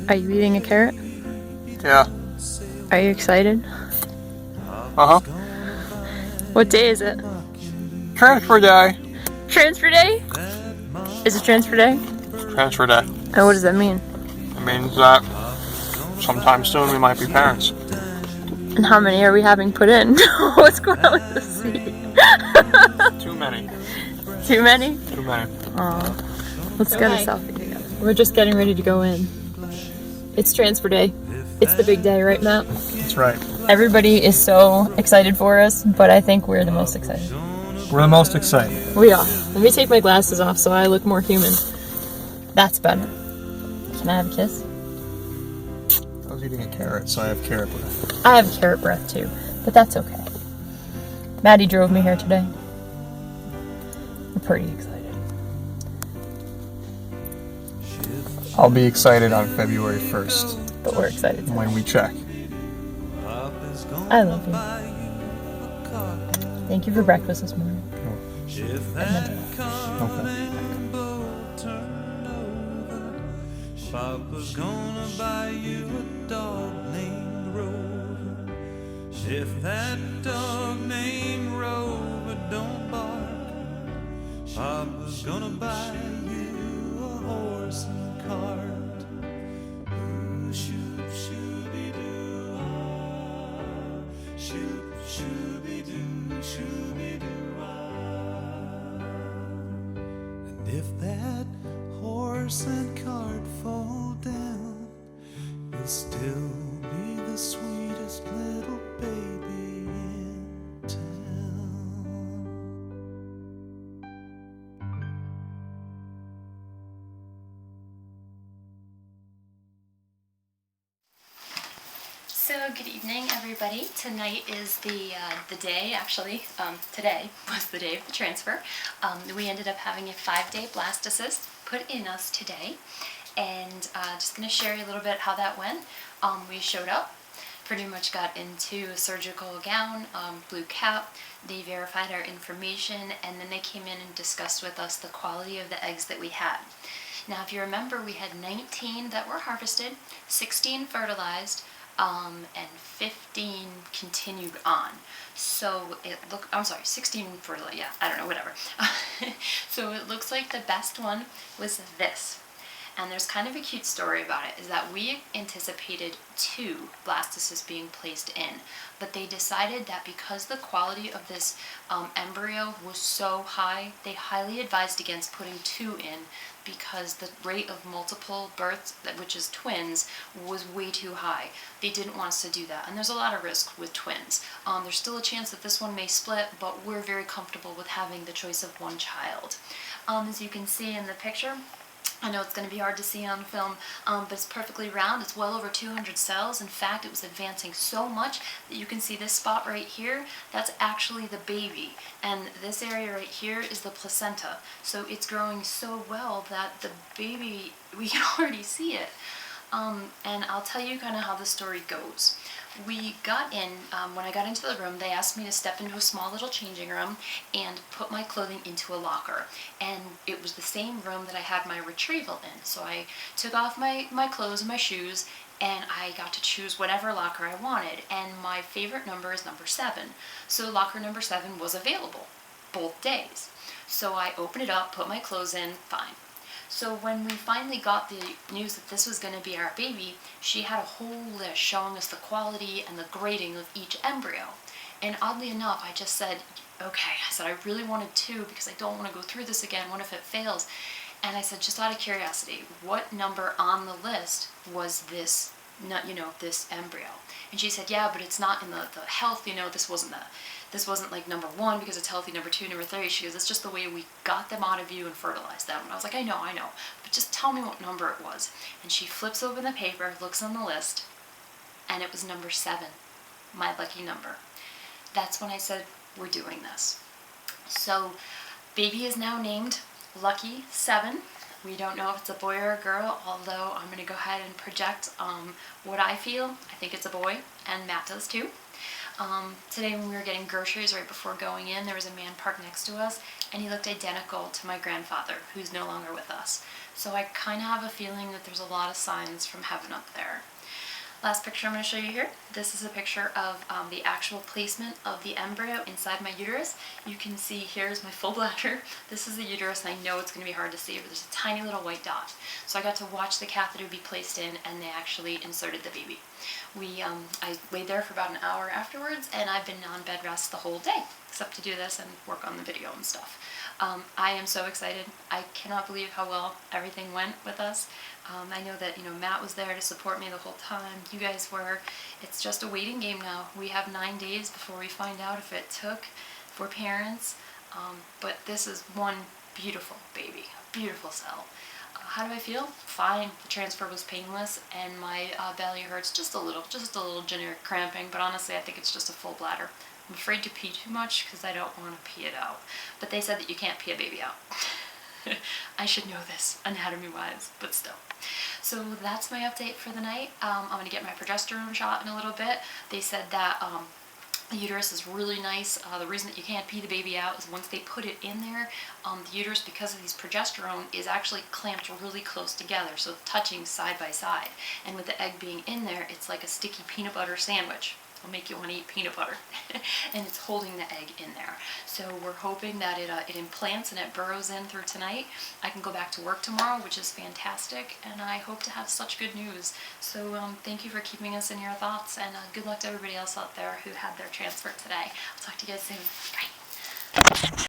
Are you eating a carrot? Yeah. Are you excited? Uh-huh. What day is it? Transfer day. Transfer day? Is it transfer day? Transfer day. And what does that mean? It means that sometime soon we might be parents. And how many are we having put in? What's going on with the seat? Too many. Too many? Too many. Aw. Let's get a selfie together. We're just getting ready to go in. It's transfer day. It's the big day, right, Matt? That's right. Everybody is so excited for us, but I think we're the most excited. We're the most excited. We are. Let me take my glasses off so I look more human. That's better. Can I have a kiss? I was eating a carrot, so I have carrot breath. I have carrot breath too, but that's okay. Maddie drove me here today. We're pretty excited. I'll be excited on February 1st. But we're excited too. When we check. I love you. Thank you for breakfast this morning. Okay. Papa's gonna buy you a dog named Rover. If that dog named Rover don't bark, Papa's gonna buy you a horse and cart. Ooh, shoop, shooby-doo, ah. Shoop, shooby-doo, shooby-doo, ah. And if that horse and cart fall down, you'll still be the sweetest little baby in town. So good evening, everybody. Tonight is the day, actually, today was the day of the transfer. We ended up having a 5-day blastocyst put in us today, and just going to share a little bit how that went. We showed up, pretty much got into a surgical gown, blue cap. They verified our information, and then they came in and discussed with us the quality of the eggs that we had. Now, if you remember, we had 19 that were harvested, 16 fertilized, and 15 continued on. So it look, I'm sorry, 16 fertilized, yeah, I don't know, whatever. So it looks like the best one was this. And there's kind of a cute story about it, is that we anticipated 2 blastocysts being placed in, but they decided that because the quality of this embryo was so high, they highly advised against putting 2 in, because the rate of multiple births, which is twins, was way too high. They didn't want us to do that, and there's a lot of risk with twins. There's still a chance that this one may split, but we're very comfortable with having the choice of 1 child. As you can see in the picture, I know it's going to be hard to see on film, but it's perfectly round. It's well over 200 cells. In fact, it was advancing so much that you can see this spot right here. That's actually the baby. And this area right here is the placenta. So it's growing so well that the baby, we can already see it. And I'll tell you kind of how the story goes. We got in, when I got into the room, they asked me to step into a small little changing room and put my clothing into a locker. And it was the same room that I had my retrieval in. So I took off my clothes and my shoes, and I got to choose whatever locker I wanted. And my favorite number is number 7. So locker number 7 was available both days. So I opened it up, put my clothes in, fine. So when we finally got the news that this was going to be our baby, she had a whole list showing us the quality and the grading of each embryo. And oddly enough, I just said, okay, I said I really wanted 2 because I don't want to go through this again. What if it fails? And I said, just out of curiosity, what number on the list was this, this embryo? And she said, yeah, but it's not in the health, this wasn't like number 1 because it's healthy, number 2, number 3. She goes, it's just the way we got them out of you and fertilized them. And I was like, I know, but just tell me what number it was. And she flips open the paper, looks on the list, and it was number 7, my lucky number. That's when I said, we're doing this. So baby is now named Lucky 7. We don't know if it's a boy or a girl, although I'm going to go ahead and project what I feel. I think it's a boy, and Matt does too. Today when we were getting groceries right before going in, there was a man parked next to us, and he looked identical to my grandfather, who's no longer with us. So I kind of have a feeling that there's a lot of signs from heaven up there. Last picture I'm going to show you here. This is a picture of the actual placement of the embryo inside my uterus. You can see here's my full bladder. This is the uterus, and I know it's going to be hard to see, but there's a tiny little white dot. So I got to watch the catheter be placed in, and they actually inserted the baby. I laid there for about an hour afterwards, and I've been on bed rest the whole day, except to do this and work on the video and stuff. I am so excited. I cannot believe how well everything went with us. I know that, Matt was there to support me the whole time. You guys were. It's just a waiting game now. We have 9 days before we find out if it took for parents. But this is one beautiful baby, a beautiful cell. How do I feel? Fine. The transfer was painless, and my belly hurts just a little generic cramping, but honestly I think it's just a full bladder. I'm afraid to pee too much because I don't want to pee it out. But they said that you can't pee a baby out. I should know this, anatomy-wise, but still. So that's my update for the night. I'm going to get my progesterone shot in a little bit. They said that the uterus is really nice. The reason that you can't pee the baby out is once they put it in there, the uterus, because of these progesterone, is actually clamped really close together, so it's touching side by side. And with the egg being in there, it's like a sticky peanut butter sandwich. It'll make you want to eat peanut butter. And it's holding the egg in there. So we're hoping that it implants and it burrows in through tonight. I can go back to work tomorrow, which is fantastic, and I hope to have such good news. So thank you for keeping us in your thoughts, and good luck to everybody else out there who had their transfer today. I'll talk to you guys soon. Bye.